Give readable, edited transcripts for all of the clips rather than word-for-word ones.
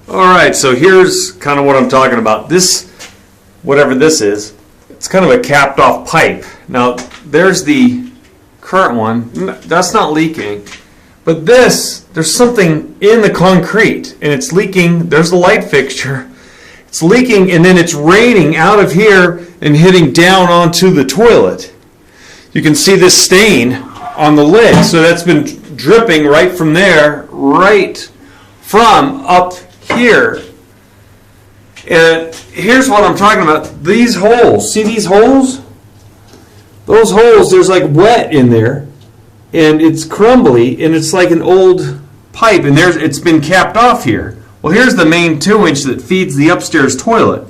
Alright, so here's kind of what I'm talking about. This, whatever this is, it's kind of a capped off pipe. Now, there's the current one. That's not leaking. But this, there's something in the concrete, and it's leaking. There's the light fixture. It's leaking, and then it's raining out of here and hitting down onto the toilet. You can see this stain on the lid. So that's been dripping right from there, right from up here. And here's what I'm talking about. These holes. See these holes? Those holes, there's like wet in there. And it's crumbly, and it's like an old pipe, and it's been capped off here. Well, here's the main 2-inch that feeds the upstairs toilet.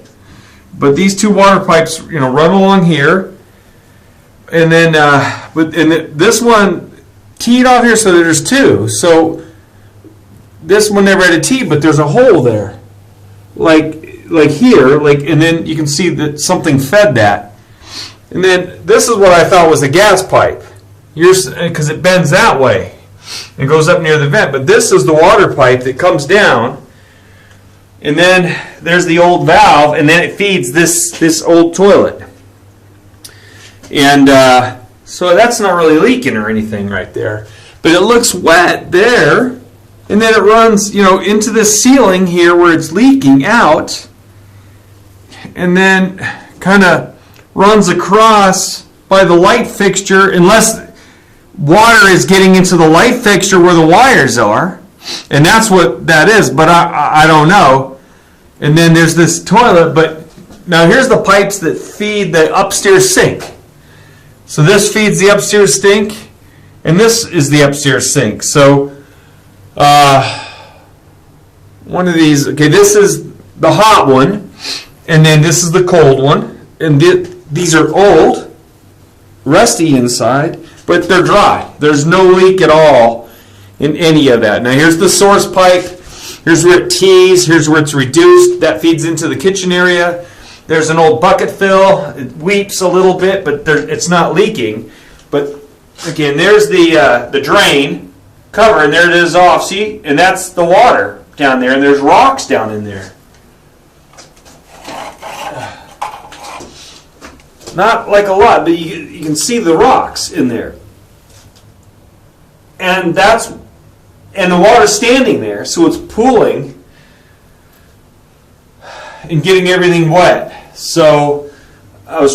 But these two water pipes, run along here, and then this one teed off here, so there's two. So this one never had a tee, but there's a hole there, like here, and then you can see that something fed that. And then this is what I thought was a gas pipe. Because it bends that way and goes up near the vent. But this is the water pipe that comes down, and then there's the old valve, and then it feeds this old toilet. And so that's not really leaking or anything right there. But it looks wet there, and then it runs into this ceiling here where it's leaking out, and then kind of runs across by the light fixture, unless water is getting into the light fixture where the wires are, and that's what that is, but I don't know. And then there's this toilet, but now here's the pipes that feed the upstairs sink. So this feeds the upstairs sink, and this is the upstairs sink. So one of these, okay, this is the hot one, and then this is the cold one, and these are old, rusty inside, but they're dry. There's no leak at all in any of that. Now here's the source pipe. Here's where it tees. Here's where it's reduced. That feeds into the kitchen area. There's an old bucket fill. It weeps a little bit, but it's not leaking. But again, there's the drain cover, and there it is off. See? And that's the water down there, and there's rocks down in there. Not like a lot, but you can see the rocks in there. And the water's standing there, so it's pooling and getting everything wet. So I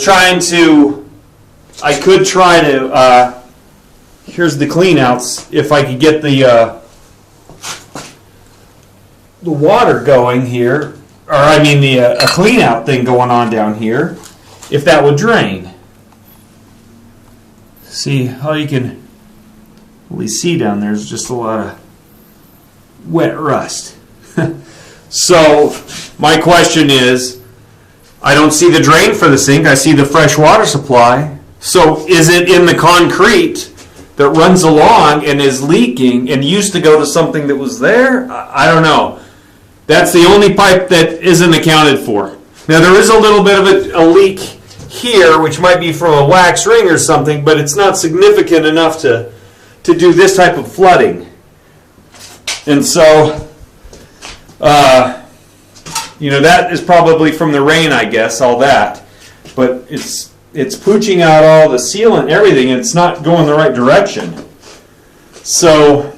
could try to, here's the clean outs, if I could get the water going here, or a clean out thing going on down here, if that would drain. See how you can really see down there's just a lot of wet rust. So my question is, I don't see the drain for the sink, I see the fresh water supply. So is it in the concrete that runs along and is leaking and used to go to something that was there? I don't know. That's the only pipe that isn't accounted for. Now there is a little bit of a leak here, which might be from a wax ring or something, but it's not significant enough to do this type of flooding. And so, that is probably from the rain, I guess, all that. But it's pooching out all the sealant and everything, and it's not going the right direction. So,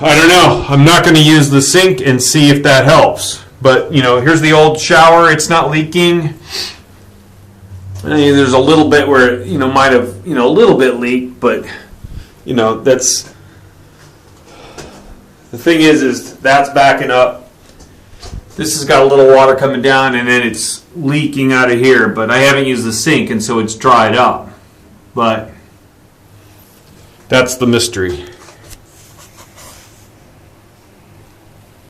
I don't know. I'm not going to use the sink and see if that helps. But, here's the old shower. It's not leaking. There's a little bit where, might have, a little bit leaked. But, that's... The thing is that's backing up. This has got a little water coming down, and then it's leaking out of here. But I haven't used the sink, and so it's dried up. But that's the mystery.